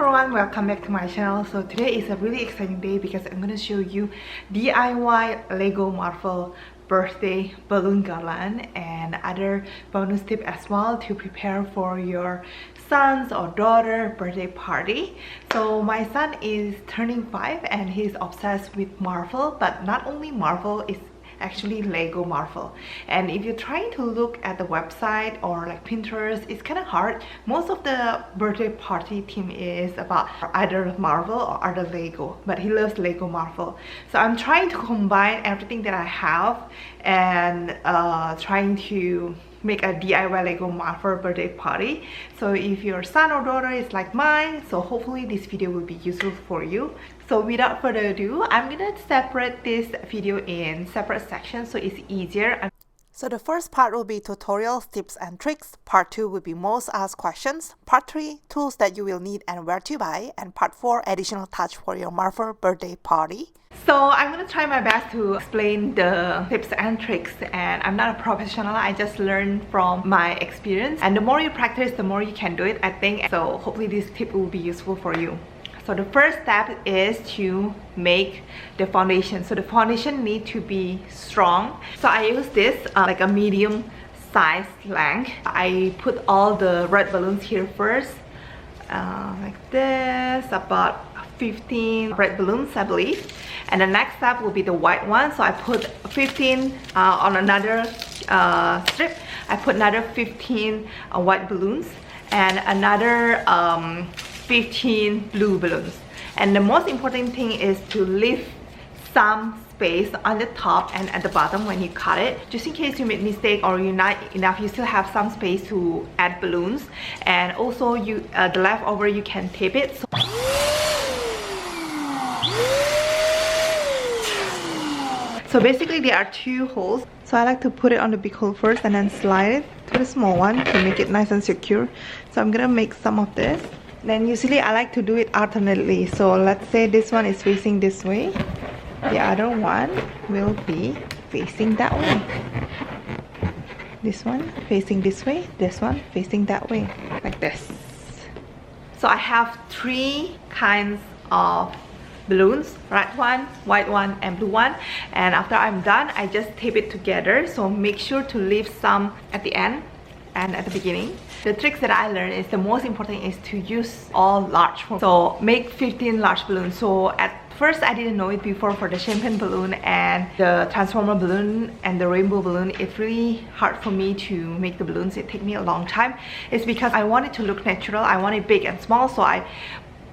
everyone, welcome back to my channel. So today is a really exciting day because I'm going to show you DIY Lego Marvel birthday balloon garland and other bonus tip as well to prepare for your son's or daughter birthday party. So my son is turning 5 and he's obsessed with Marvel, but not only Marvel, it's actually Lego Marvel. And if you're trying to look at the website or like Pinterest, it's kind of hard. Most of the birthday party theme is about either Marvel or other Lego, but he loves Lego Marvel. So I'm trying to combine everything that I have and trying to make a DIY Lego Marvel birthday party. So if your son or daughter is like mine, so hopefully this video will be useful for you. So without further ado, I'm gonna separate this video in separate sections so it's easier. So the first part will be tutorials, tips and tricks. Part 2 will be most asked questions. Part 3, tools that you will need and where to buy. And Part 4, additional touch for your Marvel birthday party. So I'm gonna try my best to explain the tips and tricks, and I'm not a professional, I just learned from my experience, and the more you practice the more you can do it, I think. So hopefully this tip will be useful for you. So the first step is to make the foundation. So the foundation needs to be strong. So I use this like a medium size length. I put all the red balloons here first, like this, about 15 red balloons I believe. And the next step will be the white one. So I put 15 on another strip. I put another 15 white balloons and another 15 blue balloons. And the most important thing is to leave some space on the top and at the bottom when you cut it, just in case you make mistake or you're not enough, you still have some space to add balloons. And also you the leftover you can tape it. So basically there are 2 holes. So I like to put it on the big hole first and then slide it to the small one to make it nice and secure. So I'm gonna make some of this. Then usually I like to do it alternately. So let's say this one is facing this way, the other one will be facing that way. This one facing this way, this one facing that way, like this. So I have 3 kinds of balloons, red one, white one and blue one. And after I'm done, I just tape it together. So make sure to leave some at the end and at the beginning. The tricks that I learned is the most important is to use all large ones. So make 15 large balloons. So at first I didn't know it before for the champagne balloon and the transformer balloon and the rainbow balloon. It's really hard for me to make the balloons. It takes me a long time. It's because I want it to look natural. I want it big and small, so I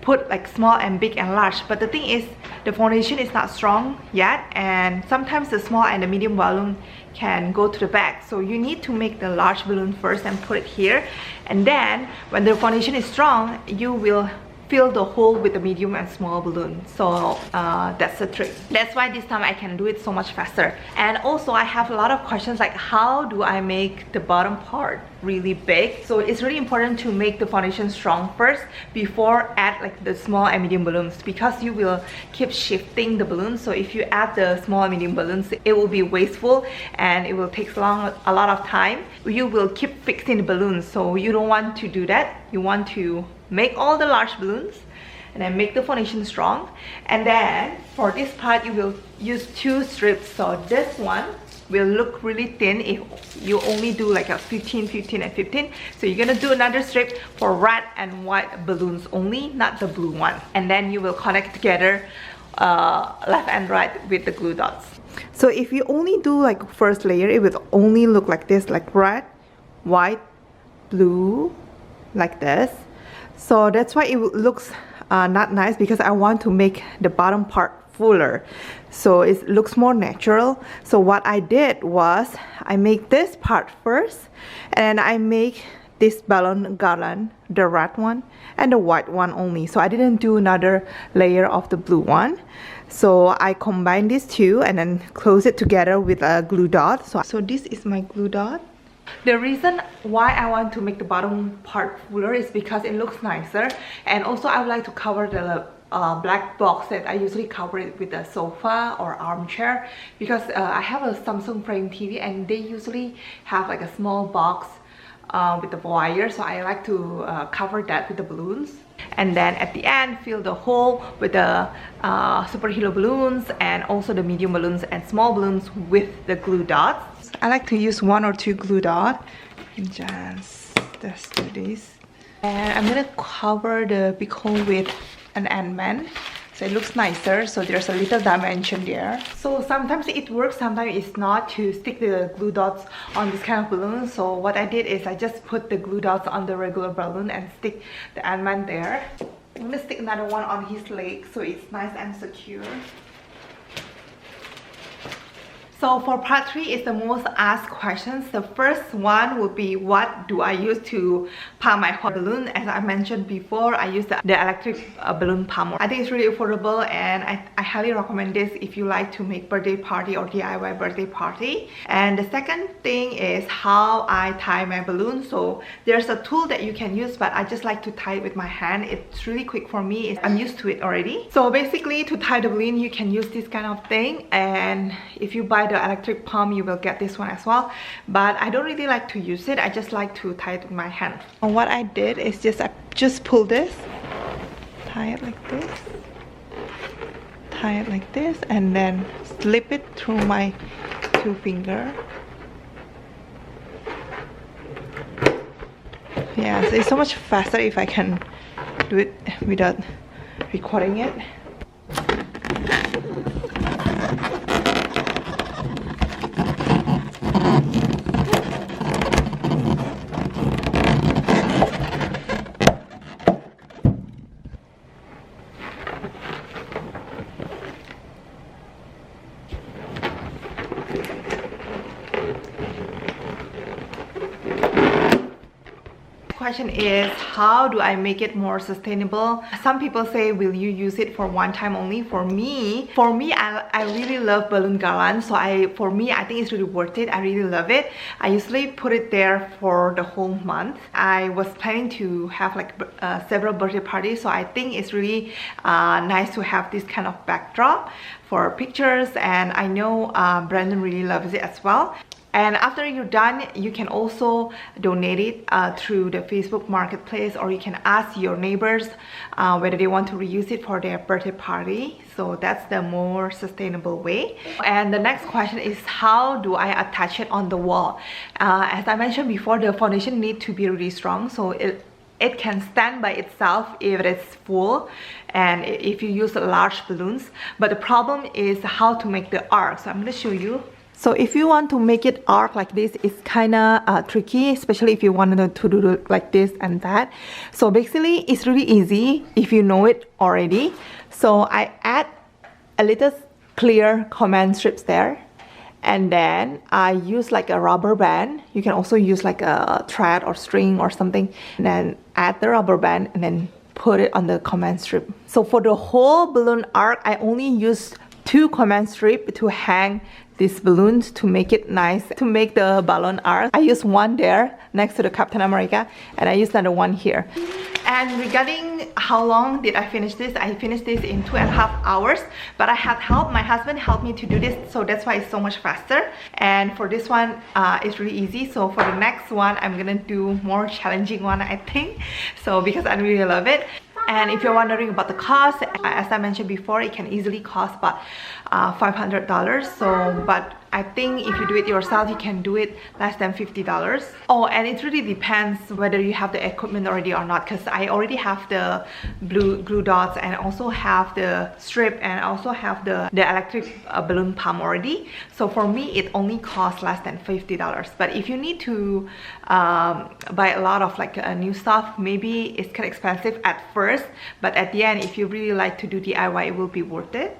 put like small and big and large. But the thing is, the foundation is not strong yet, and sometimes the small and the medium balloon can go to the back. So you need to make the large balloon first and put it here, and then when the foundation is strong, you will fill the hole with the medium and small balloon. So that's the trick. That's why this time I can do it so much faster. And also I have a lot of questions like, how do I make the bottom part really big? So it's really important to make the foundation strong first before add like the small and medium balloons, because you will keep shifting the balloons. So if you add the small and medium balloons, it will be wasteful and it will take a lot of time. You will keep fixing the balloons, so you don't want to do that. You want to make all the large balloons and then make the foundation strong. And then for this part you will use 2 strips. So this one will look really thin if you only do like a 15, 15 and 15. So you're gonna do another strip for red and white balloons only, not the blue one. And then you will connect together left and right with the glue dots. So if you only do like first layer, it will only look like this, like red, white, blue, like this. So that's why it looks not nice, because I want to make the bottom part fuller so it looks more natural. So what I did was I make this part first and I make this balloon garland, the red one and the white one only. So I didn't do another layer of the blue one. So I combine these 2 and then close it together with a glue dot. So this is my glue dot. The reason why I want to make the bottom part fuller is because it looks nicer, and also I would like to cover the black box that I usually cover it with a sofa or armchair, because I have a Samsung frame TV and they usually have like a small box with the wire, so I like to cover that with the balloons. And then at the end, fill the hole with the superhero balloons and also the medium balloons and small balloons with the glue dots. I like to use 1 or 2 glue dots. Just do this. And I'm gonna cover the big hole with an Ant-Man. So it looks nicer, so there's a little dimension there. So sometimes it works, sometimes it's not, to stick the glue dots on this kind of balloon. So what I did is I just put the glue dots on the regular balloon and stick the Ant-Man there. I'm gonna stick another one on his leg so it's nice and secure. So for part 3 is the most asked questions. The first one would be, what do I use to pump my hot balloon? As I mentioned before, I use the electric balloon pump. I think it's really affordable, and I highly recommend this if you like to make birthday party or DIY birthday party. And the second thing is how I tie my balloon. So there's a tool that you can use, but I just like to tie it with my hand. It's really quick for me. I'm used to it already. So basically, to tie the balloon, you can use this kind of thing, and if you buy the electric pump, you will get this one as well, but I don't really like to use it. I just like to tie it with my hand. And what I did is I just pull this, tie it like this, and then slip it through my 2 fingers. Yeah, so it's so much faster if I can do it without recording it. Question is, how do I make it more sustainable? Some people say, will you use it for one time only? For me, I really love balloon garland, so for me I think it's really worth it. I really love it. I usually put it there for the whole month. I was planning to have like several birthday parties, so I think it's really nice to have this kind of backdrop for pictures, and I know Brandon really loves it as well. And after you're done, you can also donate it through the Facebook Marketplace, or you can ask your neighbors whether they want to reuse it for their birthday party. So that's the more sustainable way. And the next question is, how do I attach it on the wall? As I mentioned before, the foundation needs to be really strong, so it can stand by itself if it's full and if you use large balloons. But the problem is how to make the arc. So I'm going to show you. So if you want to make it arc like this, it's kind of tricky, especially if you wanted to do it like this and that. So basically, it's really easy if you know it already. So I add a little clear command strips there. And then I use like a rubber band. You can also use like a thread or string or something. And then add the rubber band and then put it on the command strip. So for the whole balloon arc, I only used 2 command strips to hang these balloons to make it nice, to make the balloon arc. I used one there next to the Captain America, and I used another one here. And regarding how long did I finish this, I finished this in 2.5 hours, but I had help. My husband helped me to do this, so that's why it's so much faster. And for this one, it's really easy. So for the next one, I'm gonna do more challenging one, I think. So because I really love it. And if you're wondering about the cost, as I mentioned before, it can easily cost about $500. So, but I think if you do it yourself, you can do it less than $50. Oh, and it really depends whether you have the equipment already or not, because I already have the glue dots and also have the strip and also have the electric balloon pump already. So for me, it only costs less than $50. But if you need to buy a lot of like new stuff, maybe it's kind of expensive at first, but at the end, if you really like to do DIY, it will be worth it.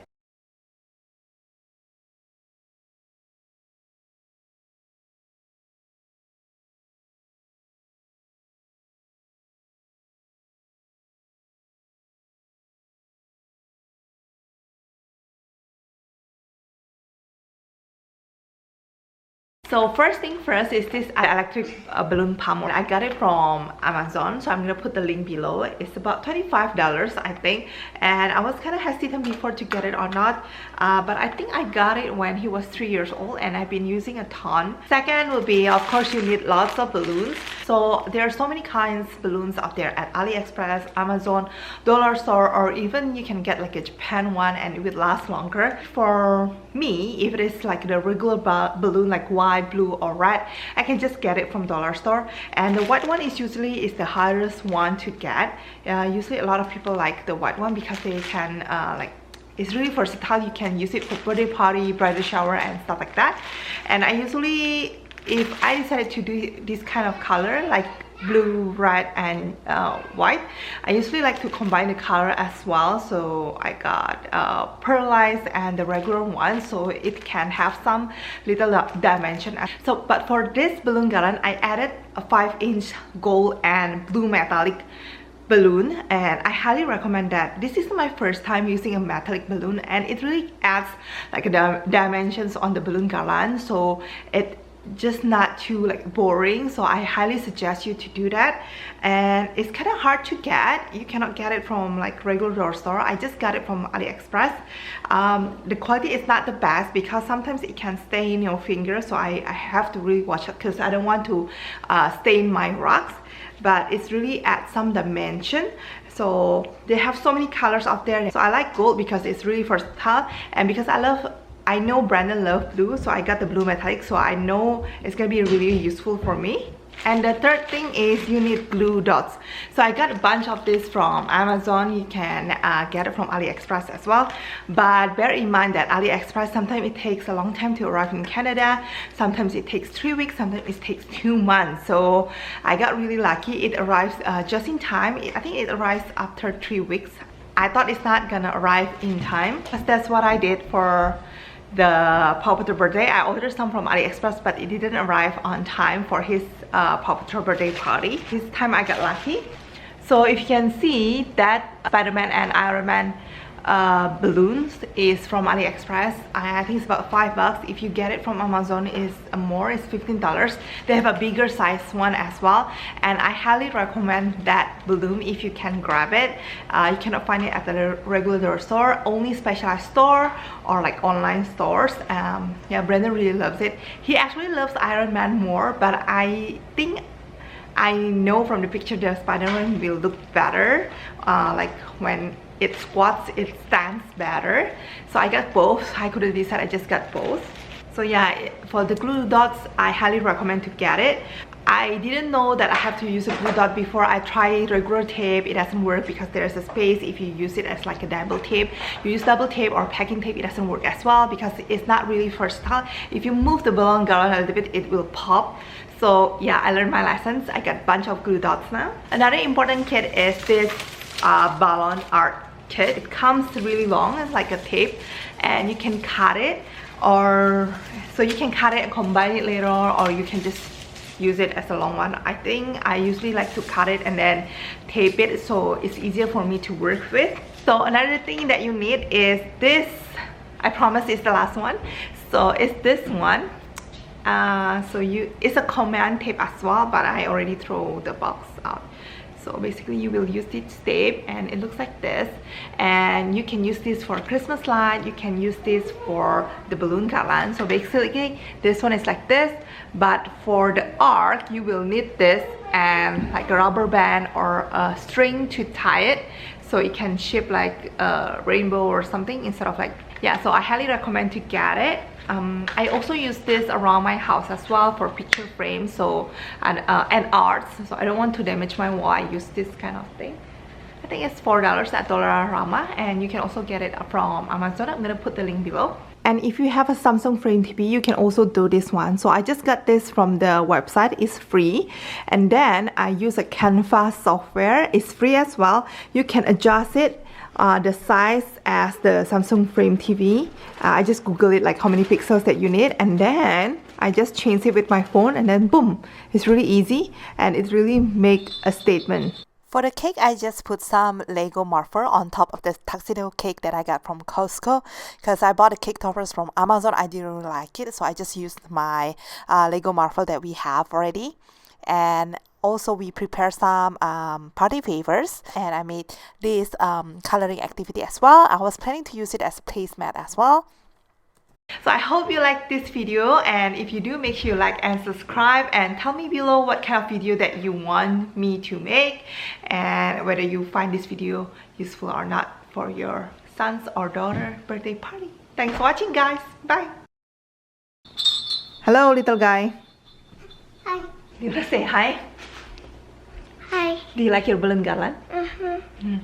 So first thing first is this electric balloon pump. I got it from Amazon, so I'm gonna put the link below. It's about $25, I think, and I was kind of hesitant before to get it or not, but I think I got it when he was 3 years old, and I've been using a ton. Second will be, of course, you need lots of balloons. So there are so many kinds of balloons out there at AliExpress, Amazon, dollar store, or even you can get like a Japan one and it will last longer. For me, if it is like the regular balloon like white, blue or red, I can just get it from dollar store, and the white one is usually the hardest one to get. Usually a lot of people like the white one because they can like, it's really versatile. You can use it for birthday party, bridal shower and stuff like that. And I usually, if I decided to do this kind of color like blue, red and white, I usually like to combine the color as well. So I got pearlized and the regular one, so it can have some little dimension. So but for this balloon garland, I added a 5-inch gold and blue metallic balloon, and I highly recommend that. This is my first time using a metallic balloon, and it really adds like the dimensions on the balloon garland, so it just not too like boring. So I highly suggest you to do that. And it's kind of hard to get. You cannot get it from like regular dollar store. I just got it from AliExpress. The quality is not the best because sometimes it can stain your finger, so I have to really watch it because I don't want to stain my rocks. But it's really adds some dimension. So they have so many colors out there. So I like gold because it's really versatile, and because I know Brandon loves blue, so I got the blue metallic, so I know it's gonna be really useful for me. And the third thing is you need glue dots. So I got a bunch of this from Amazon. You can get it from AliExpress as well, but bear in mind that AliExpress, sometimes it takes a long time to arrive in Canada. Sometimes it takes 3 weeks, sometimes it takes 2 months. So I got really lucky. It arrives just in time. I think it arrives after 3 weeks. I thought it's not gonna arrive in time, but that's what I did for the Paw Patrol birthday. I ordered some from AliExpress, but it didn't arrive on time for his Paw Patrol birthday party. This time I got lucky. So if you can see that Spider-Man and Iron Man balloons is from AliExpress. I think it's about $5. If you get it from Amazon, is more, it's $15. They have a bigger size one as well, and I highly recommend that balloon if you can grab it. You cannot find it at the regular store, only specialized store or like online stores. Yeah, Brandon really loves it. He actually loves Iron Man more, but I think I know from the picture that Spider-Man will look better like when it squats, it stands better. So I got both. I couldn't decide, I just got both. So yeah, for the glue dots, I highly recommend to get it. I didn't know that I have to use a glue dot before. I tried regular tape, it doesn't work because there's a space. If you use it as like a double tape, you use double tape or packing tape, it doesn't work as well because it's not really versatile. If you move the balloon garland a little bit, it will pop. So yeah, I learned my lessons. I got a bunch of glue dots now. Another important kit is this balloon art kit. It comes really long, it's like a tape, and you can cut it, or so you can cut it and combine it later on, or you can just use it as a long one. I think I usually like to cut it and then tape it so it's easier for me to work with. So another thing that you need is this. I promise it's the last one. So it's this one. It's a command tape as well, but I already throw the box out. So basically you will use this tape and it looks like this, and you can use this for Christmas light, you can use this for the balloon garland. So basically this one is like this, but for the arc you will need this and like a rubber band or a string to tie it so it can shape like a rainbow or something instead of like, yeah. So I highly recommend to get it. I also use this around my house as well for picture frames, so and arts. So I don't want to damage my wall, I use this kind of thing. I think it's $4 at Dollarama, and you can also get it from Amazon. I'm gonna put the link below. And if you have a Samsung Frame TV, you can also do this one. So I just got this from the website, it's free. And then I use a Canva software, it's free as well. You can adjust it the size as the Samsung Frame TV. I just Google it like how many pixels that you need, and then I just change it with my phone, and then boom, it's really easy and it really make a statement. For the cake, I just put some Lego marker on top of the tuxedo cake that I got from Costco because I bought the cake toppers from Amazon. I didn't really like it, so I just used my Lego marker that we have already. And also we prepare some party favors, and I made this coloring activity as well. I was planning to use it as a placemat as well. So I hope you like this video, and if you do, make sure you like and subscribe, and tell me below what kind of video that you want me to make and whether you find this video useful or not for your son's or daughter birthday party. Thanks for watching, guys. Bye. Hello, little guy. Hi. Do you want to say hi? Hi. Do you like your balloon garland? Mm-hmm.